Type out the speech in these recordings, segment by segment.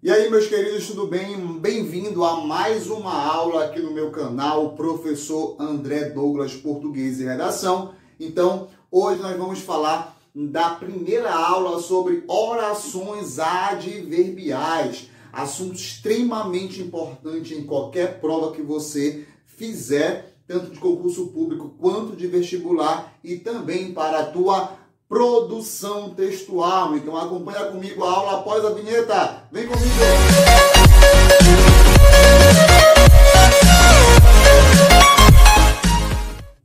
E aí, meus queridos, tudo bem? Bem-vindo a mais uma aula aqui no meu canal, Professor André Douglas, Português e Redação. Então, hoje nós vamos falar da primeira aula sobre orações adverbiais, assunto extremamente importante em qualquer prova que você fizer, tanto de concurso público quanto de vestibular e também para a tua produção textual. Então acompanha comigo a aula após a vinheta. Vem comigo!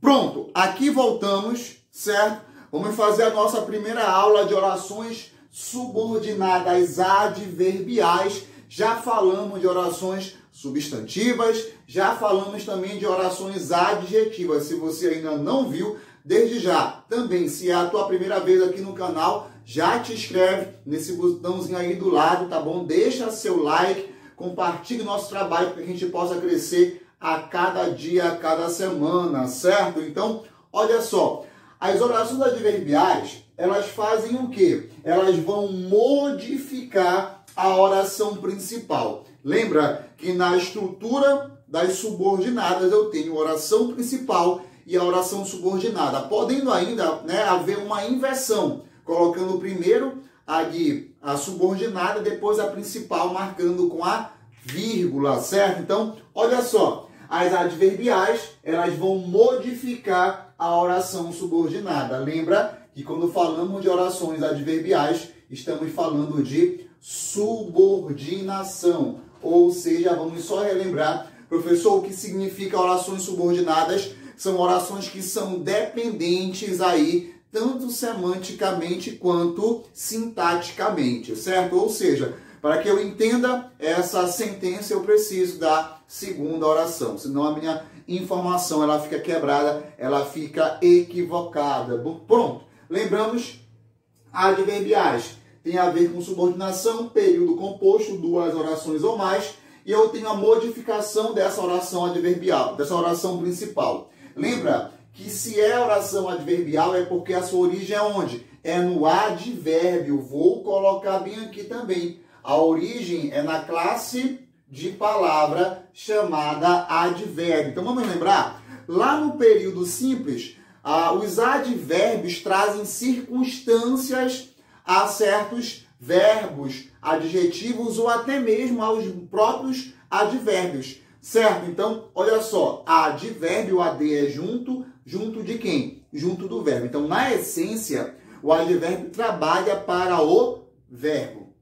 Pronto, aqui voltamos, certo? Vamos fazer a nossa primeira aula de orações subordinadas adverbiais. Já falamos de orações substantivas, já falamos também de orações adjetivas. Se você ainda não viu, desde já, também, se é a tua primeira vez aqui no canal, já te inscreve nesse botãozinho aí do lado, tá bom? Deixa seu like, compartilhe nosso trabalho para que a gente possa crescer a cada dia, a cada semana, certo? Então, olha só, as orações adverbiais, elas fazem o quê? Elas vão modificar a oração principal. Lembra que na estrutura das subordinadas eu tenho oração principal e a oração subordinada, podendo ainda haver uma inversão, colocando primeiro a subordinada, depois a principal, marcando com a vírgula, certo? Então, olha só, as adverbiais, elas vão modificar a oração subordinada. Lembra que quando falamos de orações adverbiais, estamos falando de subordinação, ou seja, vamos só relembrar, professor, o que significa orações subordinadas. São orações que são dependentes aí, tanto semanticamente quanto sintaticamente, certo? Ou seja, para que eu entenda essa sentença, eu preciso da segunda oração, senão a minha informação ela fica quebrada, ela fica equivocada. Pronto, lembramos, adverbiais tem a ver com subordinação, período composto, duas orações ou mais, e eu tenho a modificação dessa oração adverbial, dessa oração principal. Lembra que se é oração adverbial é porque a sua origem é onde? É no advérbio. Vou colocar bem aqui também. A origem é na classe de palavra chamada advérbio. Então vamos lembrar? Lá no período simples, os advérbios trazem circunstâncias a certos verbos, adjetivos ou até mesmo aos próprios advérbios. Certo? Então, olha só, advérbio, o AD é junto de quem? Junto do verbo. Então, na essência, o advérbio trabalha para o verbo.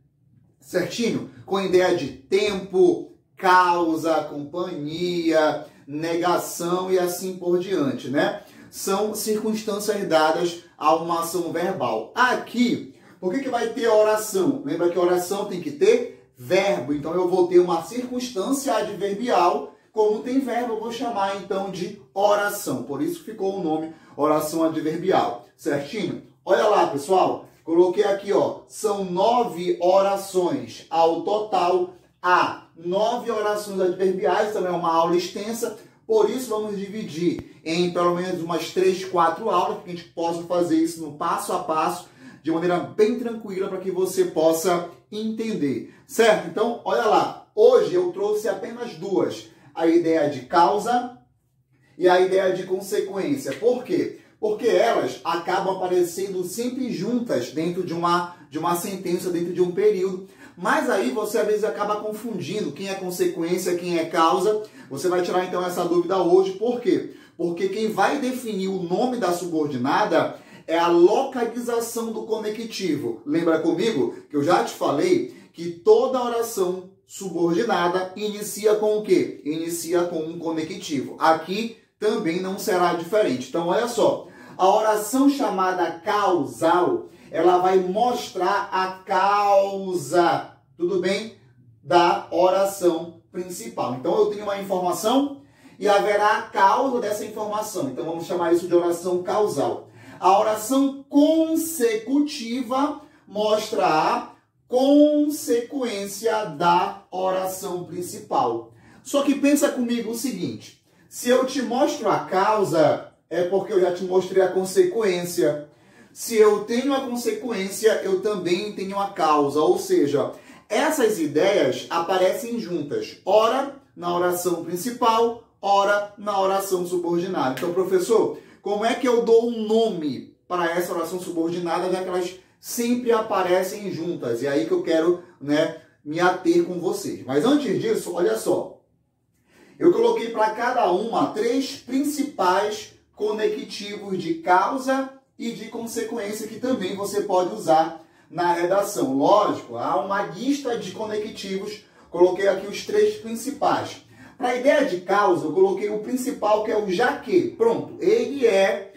Certinho? Com ideia de tempo, causa, companhia, negação e assim por diante, né? São circunstâncias dadas a uma ação verbal. Aqui, por que vai ter a oração? Lembra que a oração tem que ter verbo, então eu vou ter uma circunstância adverbial, como tem verbo, eu vou chamar então de oração. Por isso ficou o nome oração adverbial, certinho? Olha lá, pessoal, coloquei aqui, ó, são 9 orações ao total. Há 9 orações adverbiais, também é uma aula extensa, por isso vamos dividir em pelo menos umas 3, 4 aulas, para que a gente possa fazer isso no passo a passo, de maneira bem tranquila, para que você possa entender, certo? Então, olha lá, hoje eu trouxe apenas duas, a ideia de causa e a ideia de consequência. Por quê? Porque elas acabam aparecendo sempre juntas dentro de uma sentença, dentro de um período, mas aí você às vezes acaba confundindo quem é consequência, quem é causa. Você vai tirar então essa dúvida hoje, por quê? Porque quem vai definir o nome da subordinada é a localização do conectivo. Lembra comigo que eu já te falei que toda oração subordinada inicia com o quê? Inicia com um conectivo. Aqui também não será diferente. Então, olha só. A oração chamada causal, ela vai mostrar a causa, tudo bem? Da oração principal. Então, eu tenho uma informação e haverá a causa dessa informação. Então, vamos chamar isso de oração causal. A oração consecutiva mostra a consequência da oração principal. Só que pensa comigo o seguinte, se eu te mostro a causa, é porque eu já te mostrei a consequência. Se eu tenho a consequência, eu também tenho a causa. Ou seja, Essas ideias aparecem juntas, ora na oração principal, ora na oração subordinada. Então, professor, como é que eu dou um nome para essa oração subordinada, já que elas sempre aparecem juntas? E aí que eu quero, me ater com vocês. Mas antes disso, olha só. Eu coloquei para cada uma 3 principais conectivos de causa e de consequência que também você pode usar na redação. Lógico, há uma lista de conectivos, coloquei aqui os 3 principais. Para a ideia de causa, eu coloquei o principal, que é o já que. Pronto, ele é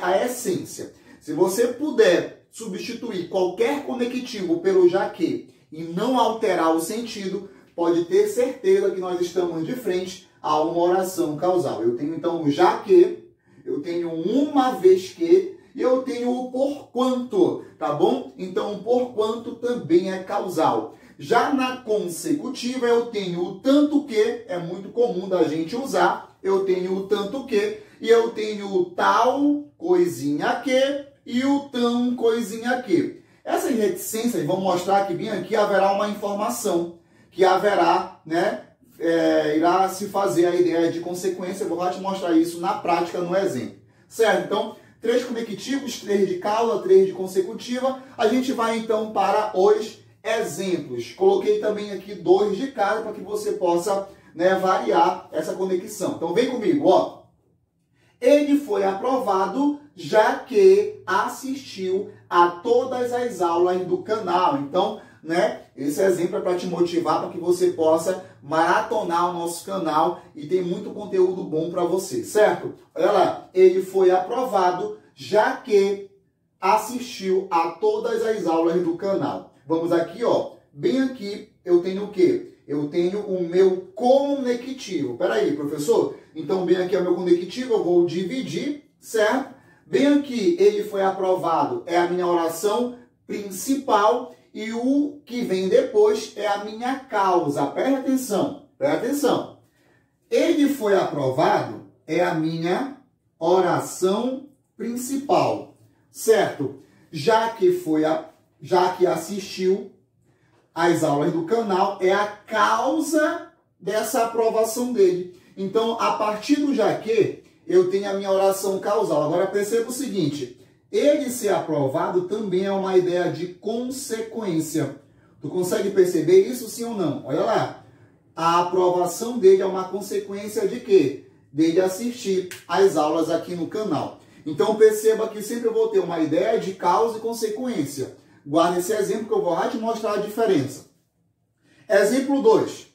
a essência. Se você puder substituir qualquer conectivo pelo já que e não alterar o sentido, pode ter certeza que nós estamos de frente a uma oração causal. Eu tenho então o já que, eu tenho uma vez que, e eu tenho o porquanto, tá bom? Então, o porquanto também é causal. Já na consecutiva, eu tenho o tanto que, é muito comum da gente usar, eu tenho o tanto que, e eu tenho o tal coisinha que, e o tão coisinha que. Essas reticências vão mostrar que bem aqui haverá uma informação, que haverá, irá se fazer a ideia de consequência. Eu vou te mostrar isso na prática, no exemplo. Certo? Então, 3 conectivos, 3 de causa, 3 de consecutiva. A gente vai então para os exemplos. Coloquei também aqui 2 de cada para que você possa variar essa conexão. Então vem comigo, ó. Ele foi aprovado já que assistiu a todas as aulas do canal. Então, esse exemplo é para te motivar, para que você possa maratonar o nosso canal e tem muito conteúdo bom para você, certo? Olha lá, ele foi aprovado já que assistiu a todas as aulas do canal. Vamos aqui, ó, bem aqui eu tenho o quê? Eu tenho o meu conectivo. Peraí, professor, então bem aqui é o meu conectivo, eu vou dividir, certo? Bem aqui, ele foi aprovado, é a minha oração principal. E o que vem depois é a minha causa. Presta atenção, presta atenção. Ele foi aprovado é a minha oração principal, certo? Já que assistiu às aulas do canal, é a causa dessa aprovação dele. Então, a partir do já que, eu tenho a minha oração causal. Agora, perceba o seguinte. Ele ser aprovado também é uma ideia de consequência. Tu consegue perceber isso, sim ou não? Olha lá. A aprovação dele é uma consequência de quê? Dele assistir às aulas aqui no canal. Então, perceba que sempre eu vou ter uma ideia de causa e consequência. Guarda esse exemplo que eu vou te mostrar a diferença. Exemplo 2.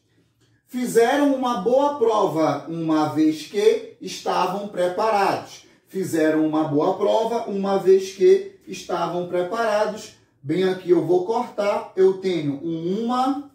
Fizeram uma boa prova, uma vez que estavam preparados. Fizeram uma boa prova, uma vez que estavam preparados. Bem aqui eu vou cortar, eu tenho uma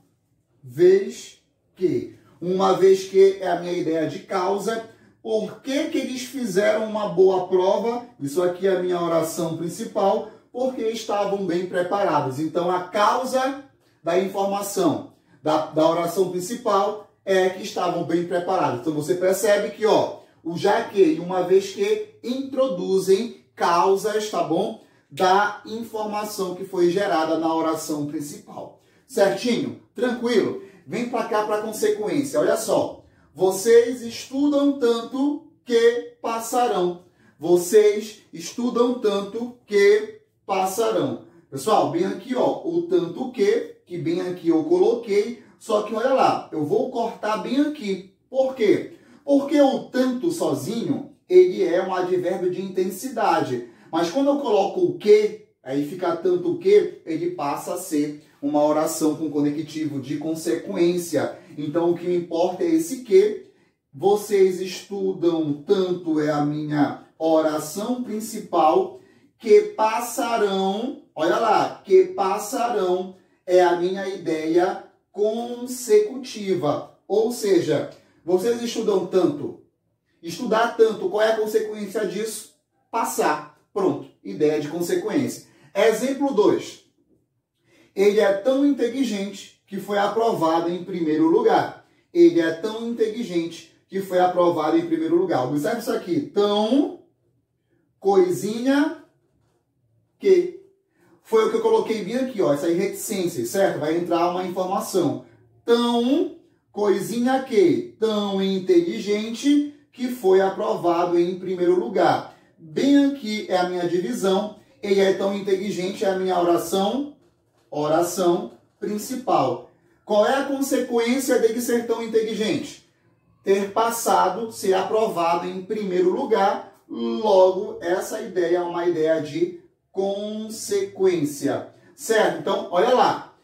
vez que. Uma vez que é a minha ideia de causa. Por que eles fizeram uma boa prova? Isso aqui é a minha oração principal, porque estavam bem preparados. Então, a causa da informação da oração principal é que estavam bem preparados. Então, você percebe que, ó, o já que e uma vez que introduzem causas, tá bom? Da informação que foi gerada na oração principal. Certinho? Tranquilo? Vem para cá para a consequência. Olha só. Vocês estudam tanto que passarão. Vocês estudam tanto que passarão. Pessoal, bem aqui, ó, o tanto que bem aqui eu coloquei. Só que olha lá, eu vou cortar bem aqui. Por quê? Porque o tanto sozinho, ele é um advérbio de intensidade. Mas quando eu coloco o que, aí fica tanto que, ele passa a ser uma oração com conectivo de consequência. Então, o que me importa é esse que. Vocês estudam tanto, é a minha oração principal, que passarão, olha lá, que passarão é a minha ideia consecutiva. Ou seja, vocês estudam tanto. Estudar tanto, qual é a consequência disso? Passar. Pronto, ideia de consequência. Exemplo 2. Ele é tão inteligente que foi aprovado em primeiro lugar. Ele é tão inteligente que foi aprovado em primeiro lugar. Observe isso aqui. Tão, coisinha, que. Foi o que eu coloquei bem aqui, ó, essa aí, reticência, certo? Vai entrar uma informação. Tão, coisinha que, tão inteligente que foi aprovado em primeiro lugar. Bem aqui é a minha divisão, ele é tão inteligente, é a minha oração principal. Qual é a consequência dele ser tão inteligente? Ter passado, ser aprovado em primeiro lugar. Logo, essa ideia é uma ideia de consequência. Certo? Então, olha lá.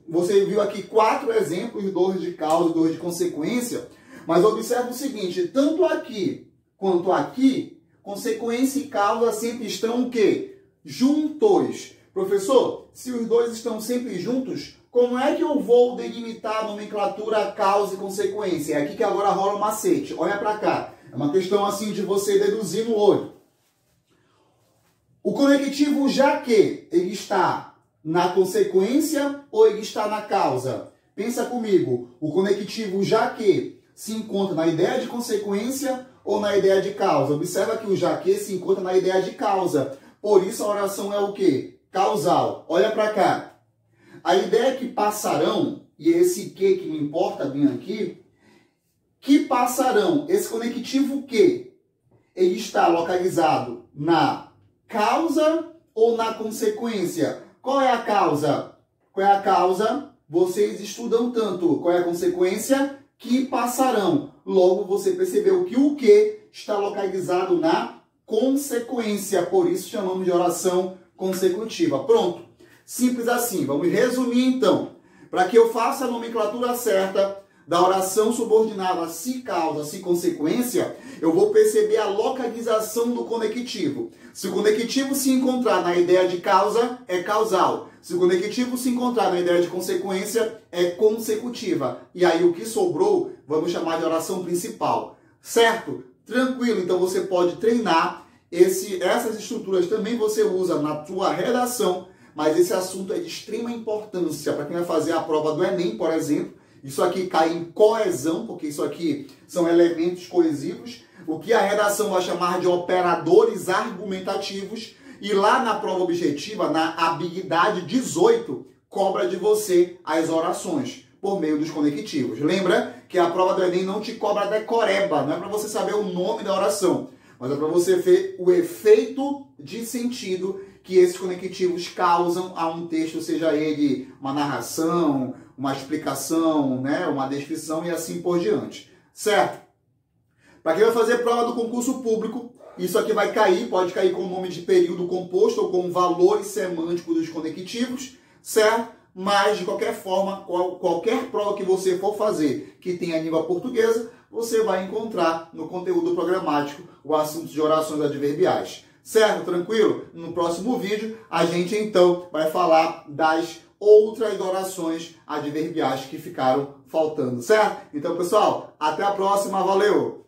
Você viu aqui 4 exemplos, 2 de causa e 2 de consequência. Mas observe o seguinte, tanto aqui quanto aqui, consequência e causa sempre estão o quê? Juntos. Professor, se os dois estão sempre juntos, como é que eu vou delimitar a nomenclatura causa e consequência? É aqui que agora rola o macete. Olha para cá. É uma questão assim de você deduzir no olho. O conectivo já que ele está na consequência ou ele está na causa? Pensa comigo. O conectivo já que se encontra na ideia de consequência ou na ideia de causa? Observa que o já que se encontra na ideia de causa. Por isso a oração é o quê? Causal. Olha para cá. A ideia é que passarão, e esse que me importa bem aqui, que passarão, esse conectivo que, ele está localizado na causa ou na consequência? Qual é a causa? Qual é a causa? Vocês estudam tanto. Qual é a consequência? Que passarão. Logo, você percebeu que o que está localizado na consequência. Por isso chamamos de oração consecutiva. Pronto. Simples assim. Vamos resumir então. Para que eu faça a nomenclatura certa da oração subordinada se causa, se consequência, eu vou perceber a localização do conectivo. Se o conectivo se encontrar na ideia de causa, é causal. Se o conectivo se encontrar na ideia de consequência, é consecutiva. E aí o que sobrou, vamos chamar de oração principal. Certo? Tranquilo. Então você pode treinar. Essas estruturas também você usa na tua redação, mas esse assunto é de extrema importância para quem vai fazer a prova do Enem, por exemplo. Isso aqui cai em coesão, porque isso aqui são elementos coesivos. O que a redação vai chamar de operadores argumentativos. E lá na prova objetiva, na habilidade 18, cobra de você as orações por meio dos conectivos. Lembra que a prova do Enem não te cobra decoreba, não é para você saber o nome da oração, mas é para você ver o efeito de sentido que esses conectivos causam a um texto, seja ele uma narração, uma explicação, né, uma descrição e assim por diante. Certo? Para quem vai fazer prova do concurso público, isso aqui vai cair, pode cair com o nome de período composto ou com valores semânticos dos conectivos, certo? Mas, de qualquer forma, qualquer prova que você for fazer que tenha língua portuguesa, você vai encontrar no conteúdo programático o assunto de orações adverbiais. Certo? Tranquilo? No próximo vídeo, a gente então vai falar das outras orações adverbiais que ficaram faltando, certo? Então, pessoal, até a próxima, valeu!